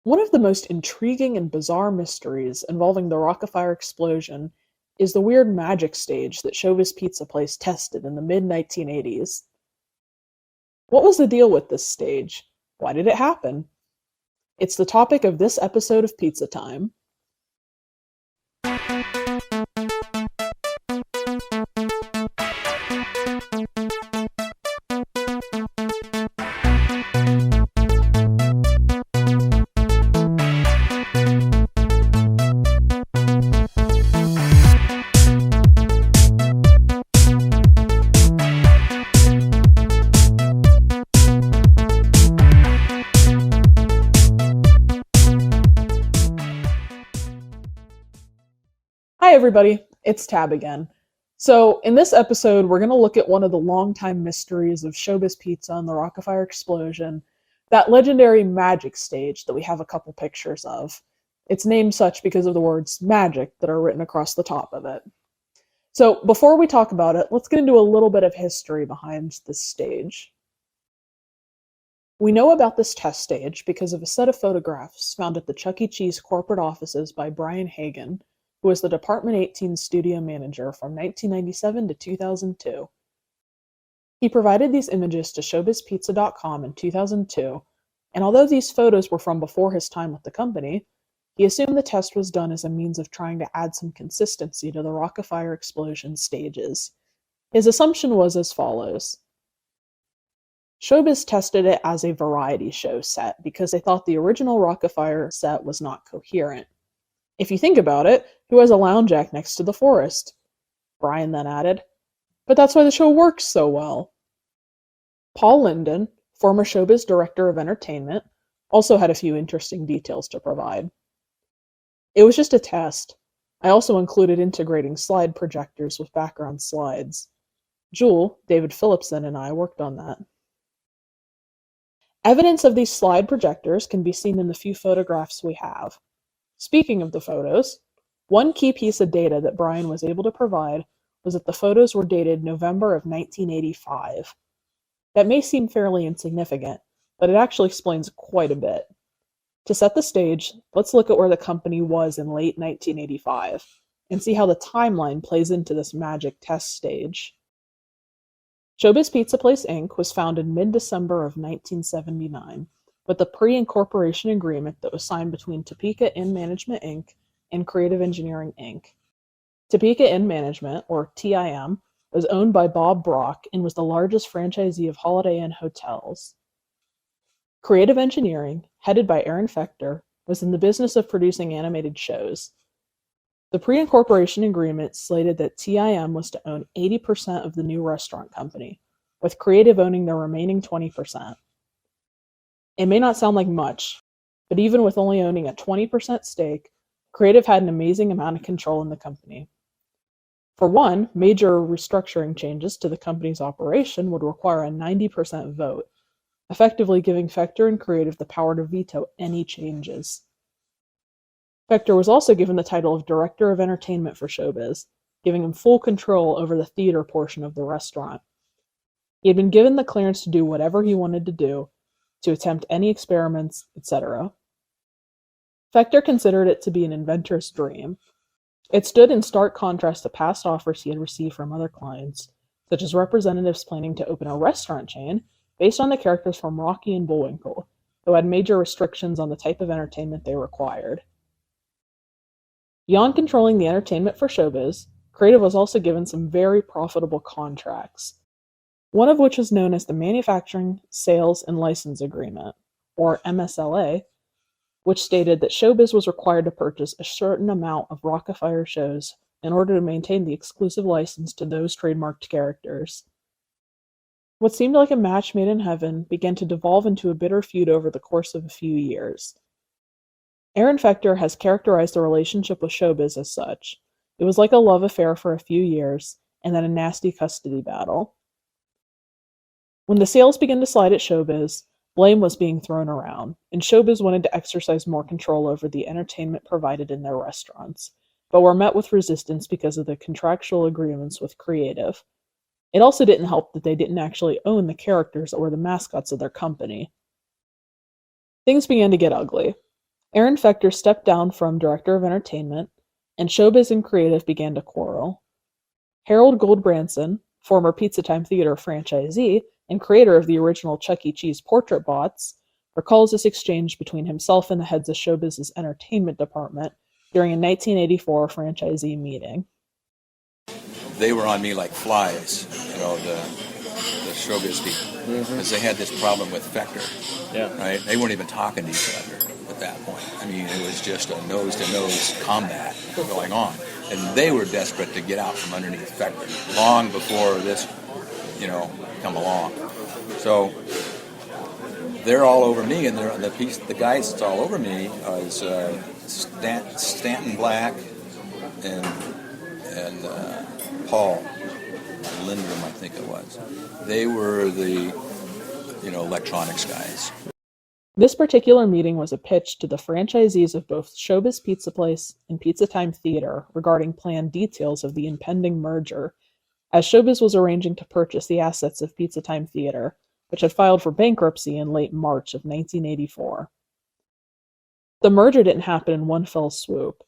One of the most intriguing and bizarre mysteries involving the Rock-afire Explosion is the weird magic stage that Showbiz Pizza Place tested in the mid-1980s. What was the deal with this stage? Why did it happen? It's the topic of this episode of Pizza Time. Hi everybody, it's Tab again. So in this episode, we're going to look at one of the longtime mysteries of Showbiz Pizza and the Rock-afire Explosion, that legendary magic stage that we have a couple pictures of. It's named such because of the words magic that are written across the top of it. So before we talk about it, let's get into a little bit of history behind this stage. We know about this test stage because of a set of photographs found at the Chuck E. Cheese corporate offices by Brian Hagan, who was the Department 18 studio manager from 1997 to 2002. He provided these images to ShowbizPizza.com in 2002, and although these photos were from before his time with the company, he assumed the test was done as a means of trying to add some consistency to the Rock-afire Explosion stages. His assumption was as follows. Showbiz tested it as a variety show set because they thought the original Rock-afire set was not coherent. If you think about it, who has a lounge act next to the forest? Brian then added, but that's why the show works so well. Paul Linden, former Showbiz Director of Entertainment, also had a few interesting details to provide. It was just a test. I also included integrating slide projectors with background slides. Jewel, David Phillipson, and I worked on that. Evidence of these slide projectors can be seen in the few photographs we have. Speaking of the photos, one key piece of data that Brian was able to provide was that the photos were dated November of 1985. That may seem fairly insignificant, but it actually explains quite a bit. To set the stage, let's look at where the company was in late 1985 and see how the timeline plays into this magic test stage. Showbiz Pizza Place Inc. was founded mid-December of 1979. With a pre-incorporation agreement that was signed between Topeka Inn Management Inc. and Creative Engineering Inc. Topeka Inn Management, or TIM, was owned by Bob Brock and was the largest franchisee of Holiday Inn hotels. Creative Engineering, headed by Aaron Fechter, was in the business of producing animated shows. The pre-incorporation agreement slated that TIM was to own 80% of the new restaurant company, with Creative owning the remaining 20%. It may not sound like much, but even with only owning a 20% stake, Creative had an amazing amount of control in the company. For one, major restructuring changes to the company's operation would require a 90% vote, effectively giving Fechter and Creative the power to veto any changes. Fechter was also given the title of Director of Entertainment for Showbiz, giving him full control over the theater portion of the restaurant. He had been given the clearance to do whatever he wanted to do, to attempt any experiments, etc. Fechter considered it to be an inventor's dream. It stood in stark contrast to past offers he had received from other clients, such as representatives planning to open a restaurant chain based on the characters from Rocky and Bullwinkle, who had major restrictions on the type of entertainment they required. Beyond controlling the entertainment for Showbiz, Creative was also given some very profitable contracts, one of which is known as the Manufacturing, Sales, and License Agreement, or MSLA, which stated that Showbiz was required to purchase a certain amount of Rock-afire shows in order to maintain the exclusive license to those trademarked characters. What seemed like a match made in heaven began to devolve into a bitter feud over the course of a few years. Aaron Fechter has characterized the relationship with Showbiz as such. It was like a love affair for a few years, and then a nasty custody battle. When the sales began to slide at Showbiz, blame was being thrown around, and Showbiz wanted to exercise more control over the entertainment provided in their restaurants, but were met with resistance because of the contractual agreements with Creative. It also didn't help that they didn't actually own the characters that were the mascots of their company. Things began to get ugly. Aaron Fechter stepped down from Director of Entertainment, and Showbiz and Creative began to quarrel. Harold Goldbranson, former Pizza Time Theater franchisee and creator of the original Chuck E. Cheese portrait bots, recalls this exchange between himself and the heads of Showbiz's entertainment department during a 1984 franchisee meeting. They were on me like flies, the Showbiz people, because they had this problem with Fechter. Yeah. Right? They weren't even talking to each other at that point. I mean, it was just a nose-to-nose combat going on. And they were desperate to get out from underneath Fechter long before this, come along. So they're all over me, and the guys that's all over me is Stanton Black and Paul Lindrum, I think it was. They were the electronics guys. This particular meeting was a pitch to the franchisees of both Showbiz Pizza Place and Pizza Time Theater regarding planned details of the impending merger, as Showbiz was arranging to purchase the assets of Pizza Time Theater, which had filed for bankruptcy in late March of 1984. The merger didn't happen in one fell swoop.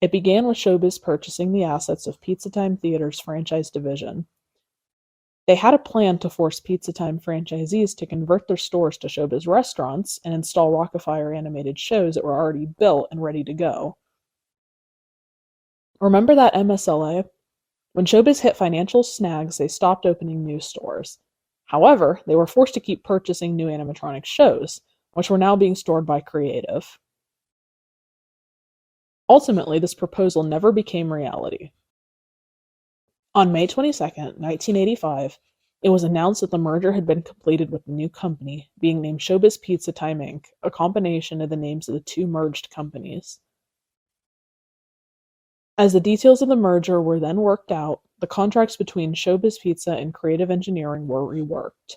It began with Showbiz purchasing the assets of Pizza Time Theater's franchise division. They had a plan to force Pizza Time franchisees to convert their stores to Showbiz restaurants and install Rock-afire animated shows that were already built and ready to go. Remember that MSLA? When Showbiz hit financial snags, they stopped opening new stores. However, they were forced to keep purchasing new animatronic shows, which were now being stored by Creative. Ultimately, this proposal never became reality. On May 22, 1985, it was announced that the merger had been completed with the new company, being named Showbiz Pizza Time Inc., a combination of the names of the two merged companies. As the details of the merger were then worked out, the contracts between Showbiz Pizza and Creative Engineering were reworked.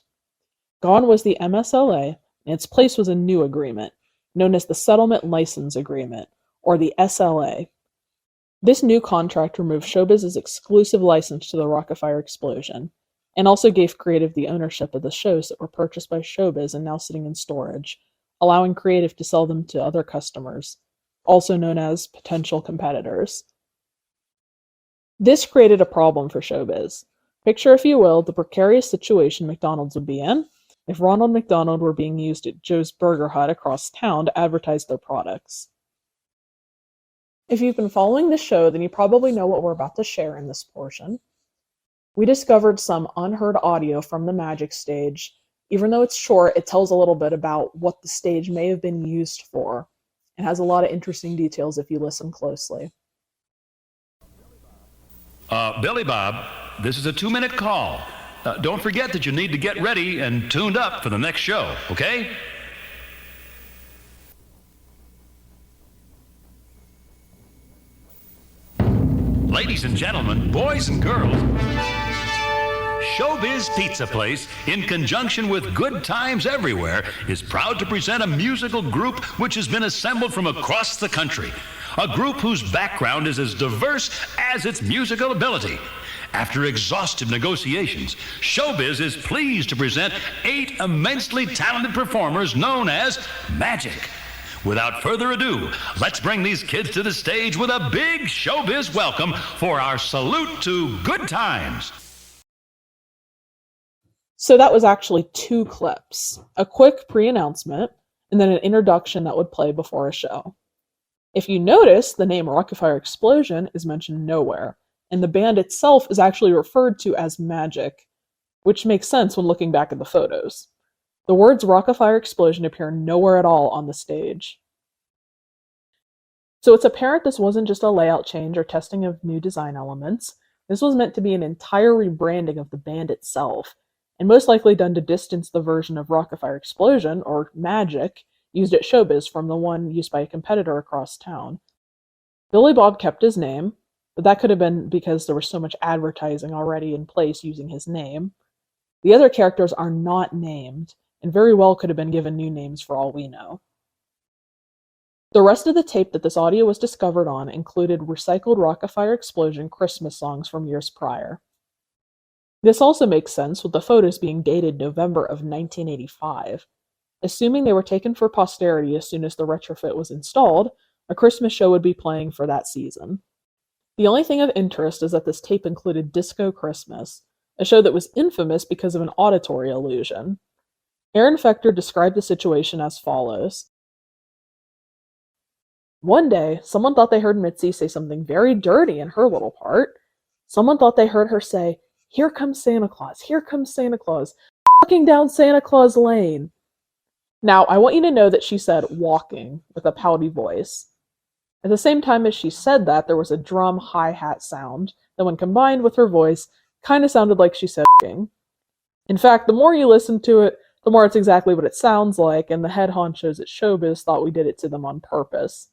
Gone was the MSLA, and in its place was a new agreement, known as the Settlement License Agreement, or the SLA. This new contract removed Showbiz's exclusive license to the Rock-afire Explosion, and also gave Creative the ownership of the shows that were purchased by Showbiz and now sitting in storage, allowing Creative to sell them to other customers, also known as potential competitors. This created a problem for Showbiz. Picture, if you will, the precarious situation McDonald's would be in if Ronald McDonald were being used at Joe's Burger Hut across town to advertise their products. If you've been following the show, then you probably know what we're about to share in this portion. We discovered some unheard audio from the Magic stage. Even though it's short, it tells a little bit about what the stage may have been used for, and has a lot of interesting details if you listen closely. Billy Bob, this is a 2-minute call. Don't forget that you need to get ready and tuned up for the next show, okay? Ladies and gentlemen, boys and girls, Showbiz Pizza Place, in conjunction with Good Times Everywhere, is proud to present a musical group which has been assembled from across the country. A group whose background is as diverse as its musical ability. After exhaustive negotiations, Showbiz is pleased to present 8 immensely talented performers known as Magic. Without further ado, let's bring these kids to the stage with a big Showbiz welcome for our salute to Good Times. So that was actually 2 clips, a quick pre-announcement, and then an introduction that would play before a show. If you notice, the name Rock-afire Explosion is mentioned nowhere, and the band itself is actually referred to as Magic, which makes sense when looking back at the photos. The words Rock-afire Explosion appear nowhere at all on the stage. So it's apparent this wasn't just a layout change or testing of new design elements. This was meant to be an entire rebranding of the band itself, and most likely done to distance the version of Rock-afire Explosion, or Magic, used at Showbiz from the one used by a competitor across town. Billy Bob kept his name, but that could have been because there was so much advertising already in place using his name. The other characters are not named, and very well could have been given new names for all we know. The rest of the tape that this audio was discovered on included recycled Rock-afire Explosion Christmas songs from years prior. This also makes sense with the photos being dated November of 1985. Assuming they were taken for posterity as soon as the retrofit was installed, a Christmas show would be playing for that season. The only thing of interest is that this tape included Disco Christmas, a show that was infamous because of an auditory illusion. Aaron Fechter described the situation as follows. One day, someone thought they heard Mitzi say something very dirty in her little part. Someone thought they heard her say, "Here comes Santa Claus, here comes Santa Claus, walking down Santa Claus Lane." Now, I want you to know that she said walking with a pouty voice. At the same time as she said that, there was a drum hi-hat sound that, when combined with her voice, kind of sounded like she said f***ing. In fact, the more you listen to it, the more it's exactly what it sounds like, and the head honchos at Showbiz thought we did it to them on purpose.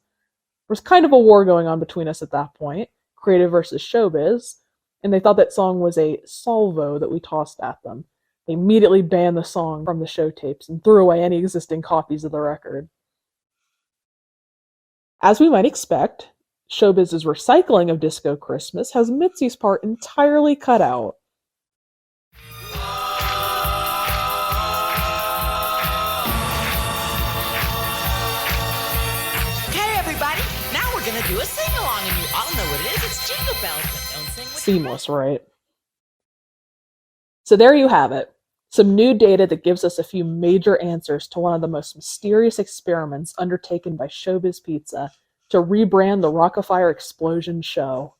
There was kind of a war going on between us at that point, creative versus Showbiz, and they thought that song was a salvo that we tossed at them. They immediately banned the song from the show tapes and threw away any existing copies of the record. As we might expect, Showbiz's recycling of Disco Christmas has Mitzi's part entirely cut out. Okay, everybody, now we're gonna do a sing-along, and you all know what it is. It's Jingle Bells, but don't sing with Seamless, right? So there you have it. Some new data that gives us a few major answers to one of the most mysterious experiments undertaken by Showbiz Pizza to rebrand the Rock-afire Explosion show.